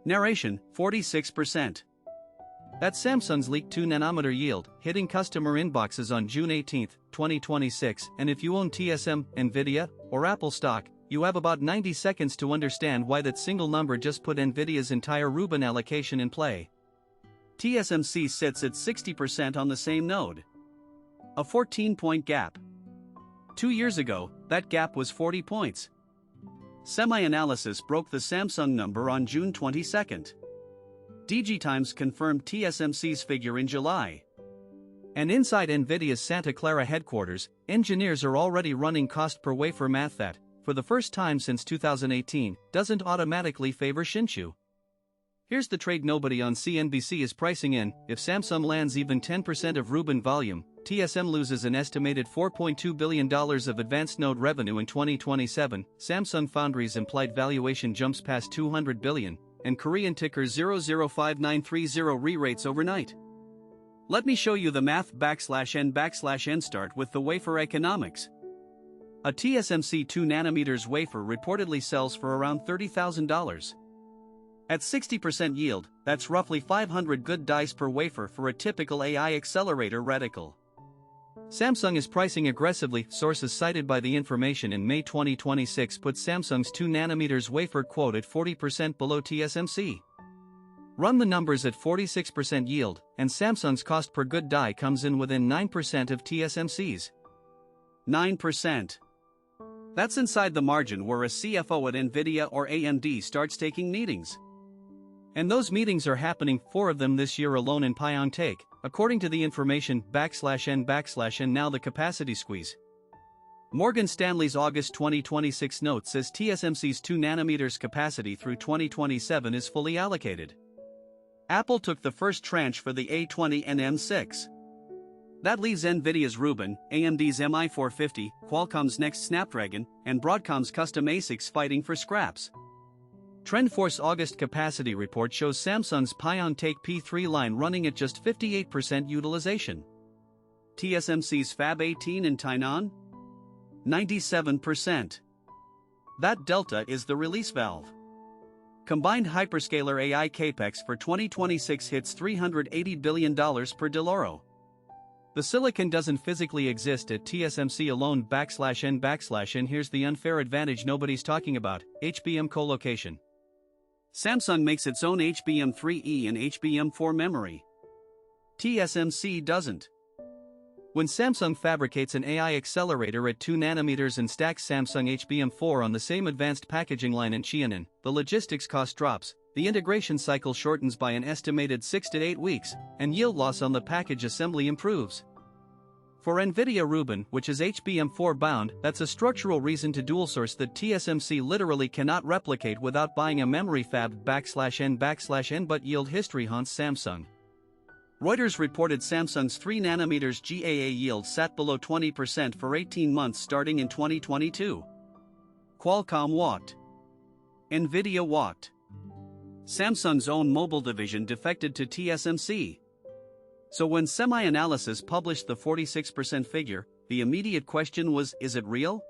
Narration, 46%. That's Samsung's leaked 2nm yield, hitting customer inboxes on June 18, 2026, and if you own TSMC, Nvidia, or Apple stock, you have about 90 seconds to understand why that single number just put Nvidia's entire Rubin allocation in play. TSMC sits at 60% on the same node. A 14-point gap. 2 years ago, that gap was 40 points. SemiAnalysis broke the Samsung number on June 22. DigiTimes confirmed TSMC's figure in July. And inside Nvidia's Santa Clara headquarters, engineers are already running cost per wafer math that, for the first time since 2018, doesn't automatically favor Hsinchu. Here's the trade nobody on CNBC is pricing in: if Samsung lands even 10% of Rubin volume, TSM loses an estimated $4.2 billion of advanced node revenue in 2027. Samsung Foundry's implied valuation jumps past $200 billion, and Korean ticker 005930 re-rates overnight. Let me show you the math /n/n start with the wafer economics. A TSMC 2nm wafer reportedly sells for around $30,000. At 60% yield, that's roughly 500 good dice per wafer for a typical AI accelerator reticle. Samsung is pricing aggressively. Sources cited by the information in May 2026 put Samsung's 2nm wafer quote at 40% below TSMC. Run the numbers at 46% yield, and Samsung's cost per good die comes in within 9% of TSMC's. 9%. That's inside the margin where a CFO at Nvidia or AMD starts taking meetings. And those meetings are happening, 4 of them this year alone in Pyeongtaek, according to the information /n/n. Now the capacity squeeze. Morgan Stanley's August 2026 note says TSMC's 2nm capacity through 2027 is fully allocated. Apple took the first tranche for the A20 and M6. That leaves Nvidia's Rubin, AMD's MI450, Qualcomm's next Snapdragon, and Broadcom's custom ASICs fighting for scraps. TrendForce August capacity report shows Samsung's Pyeongtaek P3 line running at just 58% utilization. TSMC's Fab 18 in Tainan? 97%. That delta is the release valve. Combined hyperscaler AI capex for 2026 hits $380 billion per Deloro. The silicon doesn't physically exist at TSMC alone /n/n. Here's the unfair advantage nobody's talking about: HBM colocation. Samsung makes its own HBM3E and HBM4 memory. TSMC doesn't. When Samsung fabricates an AI accelerator at 2nm and stacks Samsung HBM4 on the same advanced packaging line in Cheonan, the logistics cost drops, the integration cycle shortens by an estimated 6 to 8 weeks, and yield loss on the package assembly improves. For Nvidia Rubin, which is HBM4 bound, that's a structural reason to dual source that TSMC literally cannot replicate without buying a memory fab /n/n. But yield history haunts Samsung. Reuters reported Samsung's 3nm GAA yield sat below 20% for 18 months starting in 2022. Qualcomm walked. Nvidia walked. Samsung's own mobile division defected to TSMC. So when SemiAnalysis published the 46% figure, the immediate question was, is it real?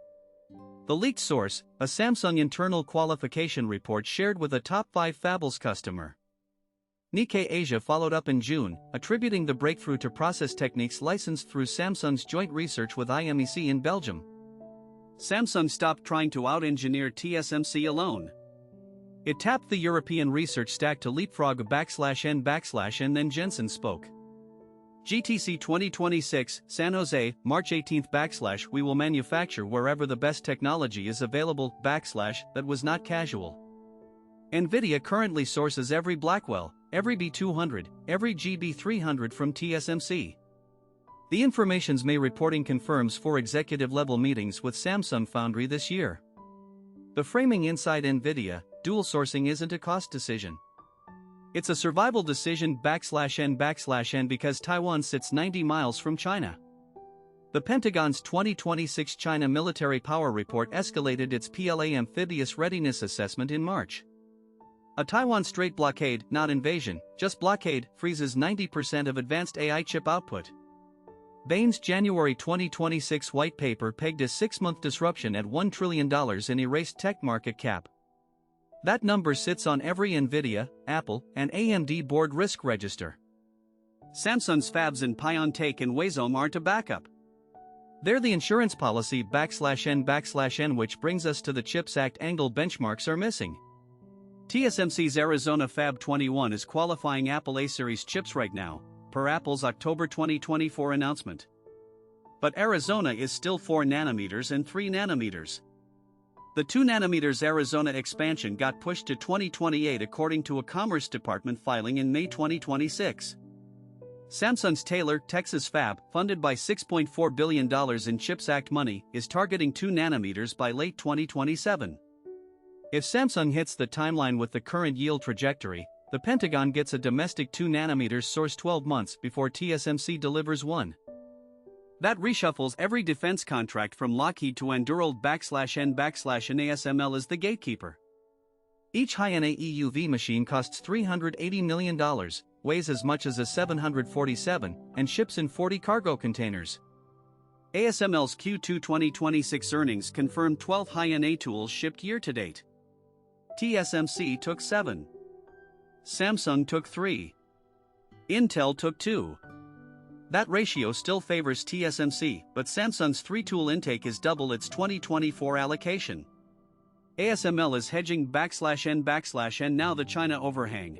The leaked source, a Samsung internal qualification report shared with a top 5 fabless customer. Nikkei Asia followed up in June, attributing the breakthrough to process techniques licensed through Samsung's joint research with IMEC in Belgium. Samsung stopped trying to out-engineer TSMC alone. It tapped the European research stack to leapfrog /n/n. Then Jensen spoke. GTC 2026, San Jose, March 18 / we will manufacture wherever the best technology is available / that was not casual. Nvidia currently sources every Blackwell, every B200, every GB300 from TSMC. The information's May reporting confirms 4 executive-level meetings with Samsung Foundry this year. The framing inside Nvidia, dual sourcing isn't a cost decision. It's a survival decision /n/n because Taiwan sits 90 miles from China. The Pentagon's 2026 China Military Power Report escalated its PLA amphibious readiness assessment in March. A Taiwan Strait blockade, not invasion, just blockade, freezes 90% of advanced AI chip output. Bain's January 2026 white paper pegged a 6-month disruption at $1 trillion and erased tech market cap. That number sits on every Nvidia, Apple, and AMD board risk register. Samsung's fabs in Pyeongtaek and Hwaseom are to backup. They're the insurance policy /N/N, which brings us to the CHIPS Act angle benchmarks are missing. TSMC's Arizona Fab 21 is qualifying Apple A-series chips right now, per Apple's October 2024 announcement. But Arizona is still 4 nanometers and 3 nanometers. The 2 nanometers Arizona expansion got pushed to 2028 according to a Commerce Department filing in May 2026. Samsung's Taylor, Texas fab, funded by $6.4 billion in CHIPS Act money, is targeting 2 nanometers by late 2027. If Samsung hits the timeline with the current yield trajectory, the Pentagon gets a domestic 2 nanometers source 12 months before TSMC delivers 1. That reshuffles every defense contract from Lockheed to Anduril /N/N ASML is the gatekeeper. Each high-NA EUV machine costs $380 million, weighs as much as a 747, and ships in 40 cargo containers. ASML's Q2 2026 earnings confirmed 12 high-NA tools shipped year-to-date. TSMC took 7. Samsung took 3. Intel took 2. That ratio still favors TSMC, but Samsung's 3-tool intake is double its 2024 allocation. ASML is hedging /N/N now the China overhang.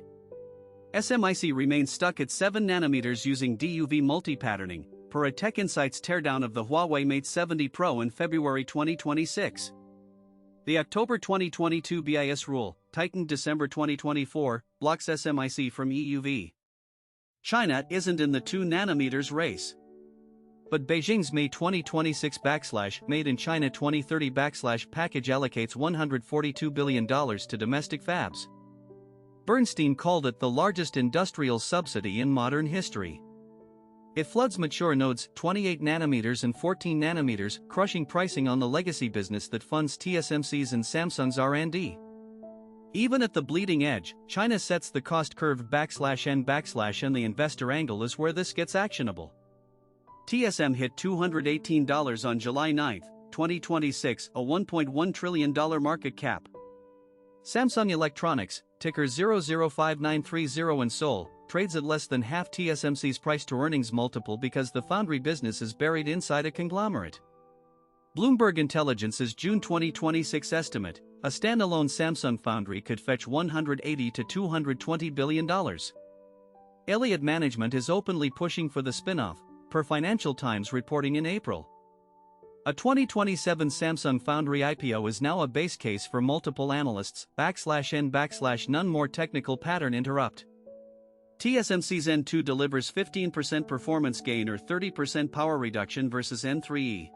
SMIC remains stuck at 7 nanometers using DUV multi-patterning, per a Tech Insights teardown of the Huawei Mate 70 Pro in February 2026. The October 2022 BIS rule, tightened December 2024, blocks SMIC from EUV. China isn't in the 2 nanometers race. But Beijing's May 2026 /Made in China 2030 package allocates $142 billion to domestic fabs. Bernstein called it the largest industrial subsidy in modern history. It floods mature nodes 28 nanometers and 14 nanometers, crushing pricing on the legacy business that funds TSMC's and Samsung's R&D. Even at the bleeding edge, China sets the cost curve /N/N the investor angle is where this gets actionable. TSM hit $218 on July 9, 2026, a $1.1 trillion market cap. Samsung Electronics, ticker 005930 in Seoul, trades at less than half TSMC's price-to-earnings multiple because the foundry business is buried inside a conglomerate. Bloomberg Intelligence's June 2026 estimate, a standalone Samsung foundry could fetch $180 to $220 billion. Elliott Management is openly pushing for the spin-off, per Financial Times reporting in April. A 2027 Samsung foundry IPO is now a base case for multiple analysts, /N/none more technical pattern interrupt. TSMC's N2 delivers 15% performance gain or 30% power reduction versus N3E.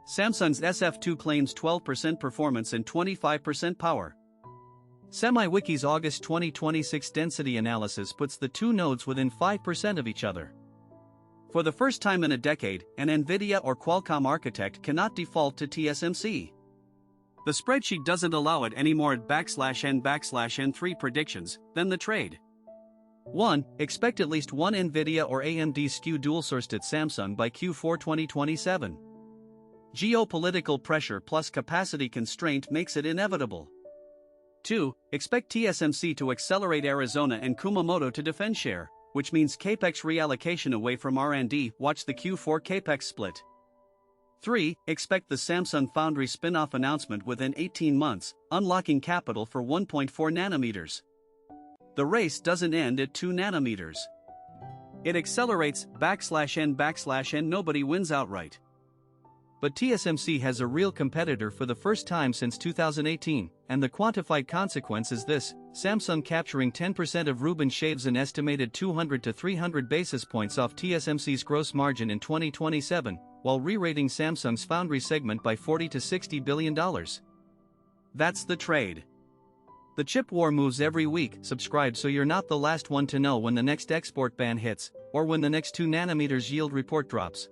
Samsung's SF2 claims 12% performance and 25% power. SemiWiki's August 2026 density analysis puts the 2 nodes within 5% of each other. For the first time in a decade, an Nvidia or Qualcomm architect cannot default to TSMC. The spreadsheet doesn't allow it anymore at /N/N3 predictions, then the trade. 1. Expect at least one Nvidia or AMD SKU dual-sourced at Samsung by Q4 2027. Geopolitical pressure plus capacity constraint makes it inevitable. 2. Expect TSMC to accelerate Arizona and Kumamoto to defend share, which means capex reallocation away from R&D. Watch the Q4 capex split. 3. Expect the Samsung Foundry spin-off announcement within 18 months, unlocking capital for 1.4 nanometers. The race doesn't end at 2 nanometers. It accelerates /N/N. Nobody wins outright. But TSMC has a real competitor for the first time since 2018, and the quantified consequence is this: Samsung capturing 10% of Rubin shaves an estimated 200 to 300 basis points off TSMC's gross margin in 2027, while re-rating Samsung's foundry segment by $40 to $60 billion. That's the trade. The chip war moves every week. Subscribe so you're not the last one to know when the next export ban hits, or when the next 2 nanometers yield report drops.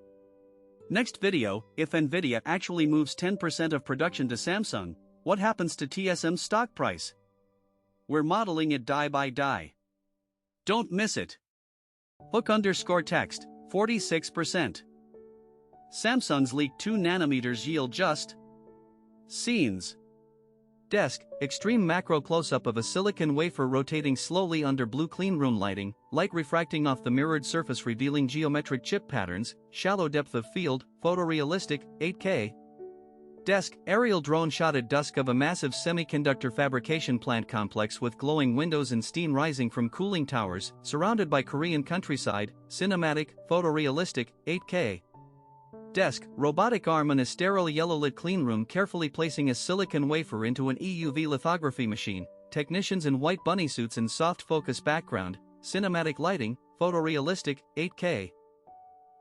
Next video: if Nvidia actually moves 10% of production to Samsung, what happens to TSM's stock price? We're modeling it die by die. Don't miss it. Hook_text, 46%. Samsung's leaked 2 nanometers yield just scenes. Desk, extreme macro close-up of a silicon wafer rotating slowly under blue cleanroom lighting, light refracting off the mirrored surface revealing geometric chip patterns, shallow depth of field, photorealistic, 8K. Desk, aerial drone shot at dusk of a massive semiconductor fabrication plant complex with glowing windows and steam rising from cooling towers, surrounded by Korean countryside, cinematic, photorealistic, 8K. Desk, robotic arm in a sterile yellow-lit cleanroom carefully placing a silicon wafer into an EUV lithography machine, technicians in white bunny suits and soft focus background, cinematic lighting, photorealistic, 8K.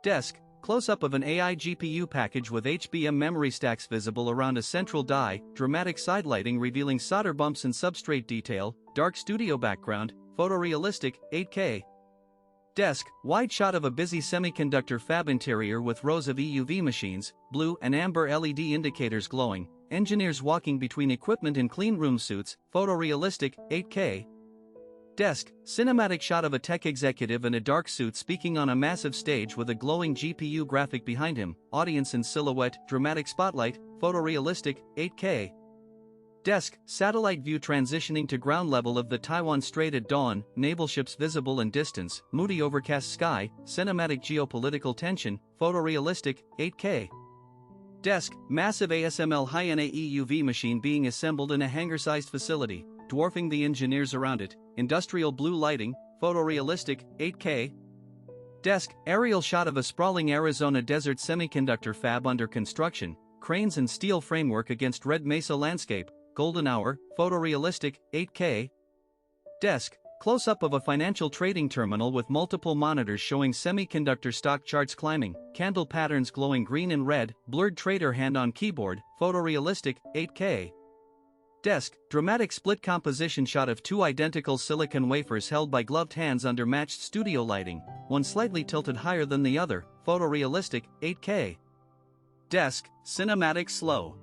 Desk, close-up of an AI GPU package with HBM memory stacks visible around a central die, dramatic side lighting revealing solder bumps and substrate detail, dark studio background, photorealistic, 8K. Desk, wide shot of a busy semiconductor fab interior with rows of EUV machines, blue and amber LED indicators glowing, engineers walking between equipment in cleanroom suits, photorealistic, 8K. Desk, cinematic shot of a tech executive in a dark suit speaking on a massive stage with a glowing GPU graphic behind him, audience in silhouette, dramatic spotlight, photorealistic, 8K. Desk, satellite view transitioning to ground level of the Taiwan Strait at dawn, naval ships visible in distance, moody overcast sky, cinematic geopolitical tension, photorealistic, 8K. Desk, massive ASML high-NA EUV machine being assembled in a hangar-sized facility, dwarfing the engineers around it, industrial blue lighting, photorealistic, 8K. Desk, aerial shot of a sprawling Arizona desert semiconductor fab under construction, cranes and steel framework against red mesa landscape, golden hour, photorealistic, 8K. Desk, close-up of a financial trading terminal with multiple monitors showing semiconductor stock charts climbing, candle patterns glowing green and red, blurred trader hand on keyboard, photorealistic, 8K. Desk, dramatic split composition shot of two identical silicon wafers held by gloved hands under matched studio lighting, one slightly tilted higher than the other, photorealistic, 8K. Desk, cinematic slow.